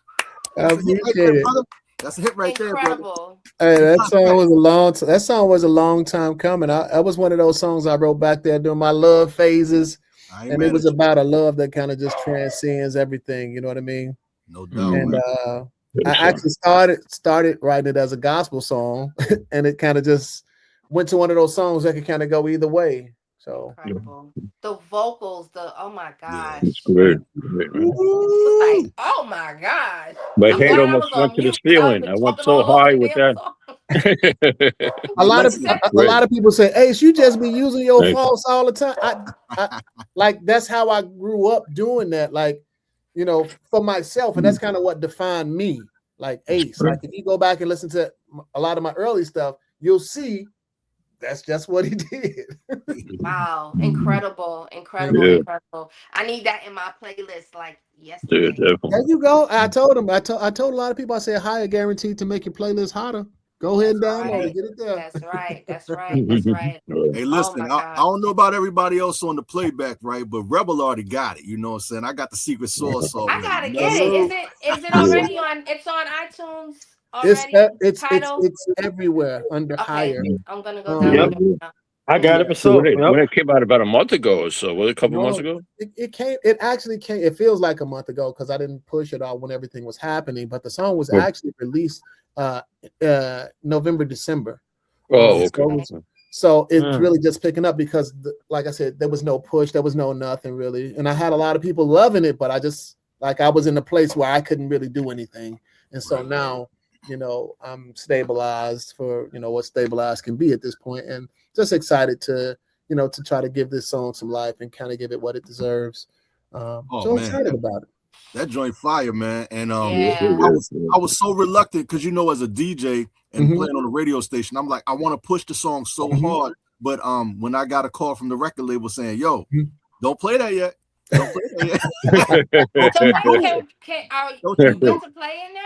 I That's a hit right appreciate there, it. brother. That's a hit right there, brother. Incredible. Hey, that song was a long time coming. That was one of those songs I wrote back there during my love phases, I ain't and mad it was at you. about a love that kind of just transcends everything. You know what I mean? No doubt. And man. I actually started writing it as a gospel song, and it kind of just went to one of those songs that could kind of go either way. So Incredible. The vocals, oh my Yeah. gosh. It's great. It was like, oh my gosh. My I'm head glad I almost was went on to the mute because I would ceiling. have I been went talking so all over high the with damn that. song. a lot of Great. people say, "Ace, you just be using your faults all the time." I like that's how I grew up doing that. Like, you know, for myself, and that's kind of what defined me. Like Ace. Like if you go back and listen to a lot of my early stuff, you'll see that's just what he did. Wow. Incredible. Incredible. Yeah, Incredible. I need that in my playlist like yeah, yesterday. There definitely. you go. I told him. I told a lot of people. I said, "Higher guaranteed to make your playlist hotter." Go ahead and That's download it. right. Get it there. That's right. That's right. That's right. Hey, Oh listen, my I gosh. don't know about everybody else on the playback, right? But Rebel already got it. You know what I'm saying? I got the secret sauce I already. gotta You know what I'm get it. saying? Is it Yeah. already on? It's on iTunes It's already. Title. it's everywhere under Okay, Higher. I'm gonna go Yep. download it now. I got it Yeah. So myself. when Yep. it came out about a month ago or so, was it a couple months No, ago? it actually came. It feels like a month ago because I didn't push it out when everything was happening. But the song was Oh, actually released November, December. oh, okay. So it's really just picking up because, like I said, there was no push, there was no nothing really, and I had a lot of people loving it, but I just I was in a place where I couldn't really do anything, and so now I'm stabilized for what stabilized can be at this point, and just excited to to try to give this song some life and kind of give it what it deserves. Oh So man, excited about it. that joint fire, man. And Yeah. I was so reluctant because as a DJ and Mhm. playing on a radio station, I'm like, I want to push the song so Mhm. hard, but when I got a call from the record label saying, "Yo, Mhm. don't play that yet. Don't play that yet." So wait, Don't are you you do good to play it now?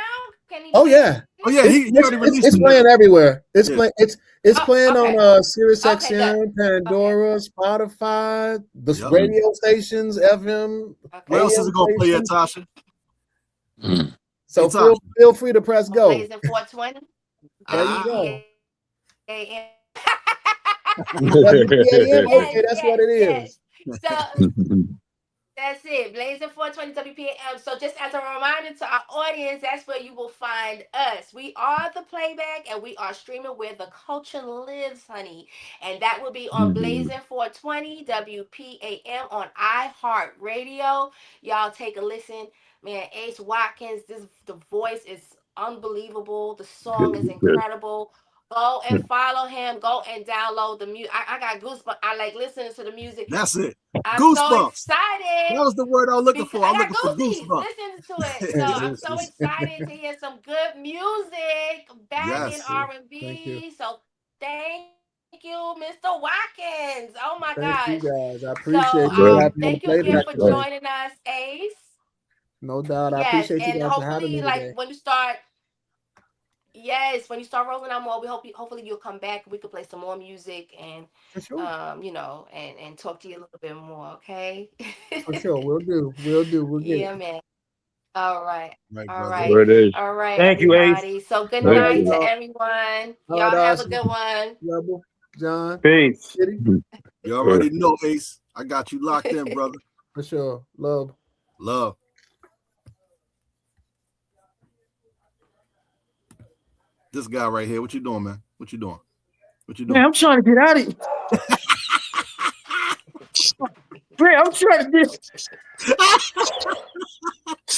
Can he Oh play yeah, it? Oh yeah, he already released it's it. playing everywhere. It's Yeah. playing it's Oh, playing okay. on Sirius Okay, good. XM, Pandora, Spotify, the Yep. radio stations, FM, Where else is AM it gonna play at, stations. Tasha? So Hey, feel free to press go. Blazing 420. There you go. WPAM. WPAM. Yes, Okay, that's what it yes. is. So that's it. Blazing 420 WPAM. So just as a reminder to our audience, that's where you will find us. We are the Playback, and we are streaming where the culture lives, honey. And that will be on Blazing 420 WPAM on iHeartRadio. Y'all take a listen. Man, Ace Watkins, the voice is unbelievable. The song is incredible. Go and follow him. Go and download the music. I got goosebumps. I like listening to the music. That's it. I'm so Goosebumps. excited That was the word I was looking because for. I I'm got looking for goosies goosebumps. listening to it. So I'm so excited to hear some good music back in Yes. Thank you. R&B. So thank you, Mr. Watkins. Oh my Thank you gosh. guys. I So appreciate you having me on the thank you again playback for today. joining us, Ace. No doubt. I Yes, appreciate you and guys for having hopefully, me like today. when you start rolling out more, hopefully you'll come back and we can play some more music and For sure. and talk to you a little bit more, okay? For sure. We'll do. We'll get Yeah, it. man. All right. Right, All brother. right. There it is. All right, Thank you, Ace. everybody. So good All Thank right, night you. to y'all. everyone. All Y'all right, have a Austin, good one. Rebel, John, Peace. Kitty. You already know, Ace. I got you locked in, brother. For sure. Love. Love. This guy right here. What you doing, man? What you doing? What you doing? Man, I'm trying to get out of here. Man, I'm trying to get.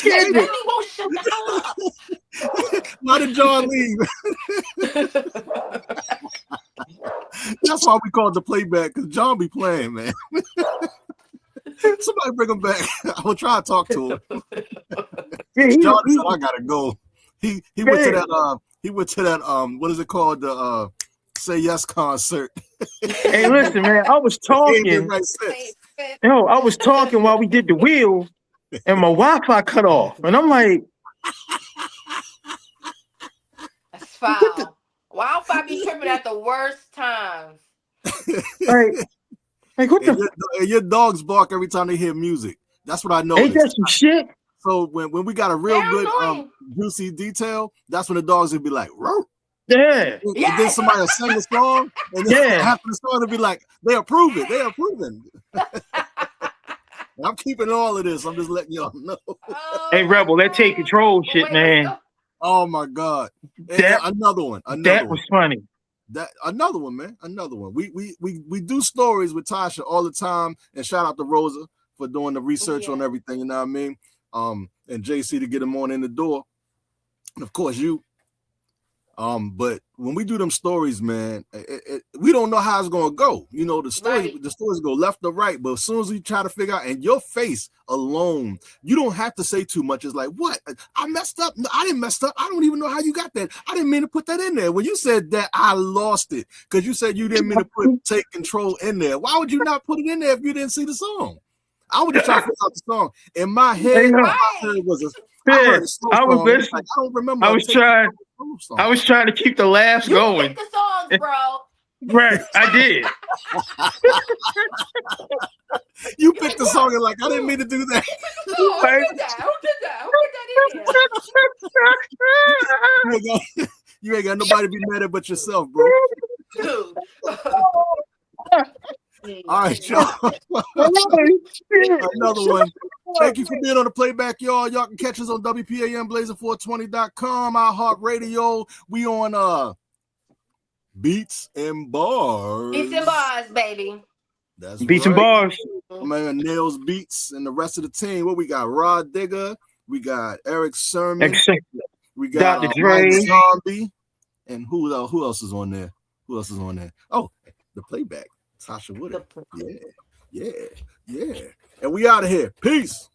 That baby won't shut the hell up. Why did John leave? That's why we call it the playback, because John be playing, man. Somebody bring him back. I will try to talk to him. Yeah, John said I gotta go. He went to that what is it called? The Say Yes concert. Hey, listen, man, I was talking. Right since. Yo, I was talking while we did the wheel, and my Wi-Fi cut off, and I'm like, That's foul. Wi-Fi be tripping at the worst times. like what the? And your dogs bark every time they hear music. That's what I Ain't noticed. that some shit? So when we got a real They're good annoying. juicy detail, that's when the dogs would be like, "Roar." Yeah. And then somebody will sing a song, and then Yeah. after the song, they'll be like, "They approve it. They approving." I'm keeping all of this. I'm just letting y'all know. Oh, Hey, Rebel, that take control shit, wait, man. Oh my God! And That- another one. That was funny. Another one, man. Another one. We do stories with Tasha all the time, and shout out to Rosa for doing the research on everything. You know what I mean? And JC to get them on in the door, and of course you. But when we do them stories, man, we don't know how it's gonna go. You know, the stories go left or right, but as soon as we try to figure out, and your face alone, you don't have to say too much. It's like, what? I messed up. No, I didn't mess up. I don't even know how you got that. I didn't mean to put that in there. When you said that, I lost it because you said you didn't mean to put take control in there. Why would you not put it in there if you didn't see the song? I was just trying to figure out the song. In my head, all I heard was I heard a slow song. Like, I don't remember. I was trying to keep the laughs going. You pick the songs, bro. Right, I did. You picked the song and like, I didn't mean to do that. Who did that? Who put that in here? You ain't got nobody to be mad at but yourself, bro. Dude. All right, y'all. Another one. Thank you for being on the playback, y'all. Y'all can catch us on WPAMBlazer420.com, iHeartRadio. We on Beats and Bars. Beats and Bars, baby. That's Beats right. and Bars. Man, Nails Beats and the rest of the team. What we got? Rod Digger. We got Eric Sermon. We got Dr. Dre. Zombie. And who else is on there? Who else is on there? Oh, the playback. Tasha Woodard. Yeah. And we out of here. Peace.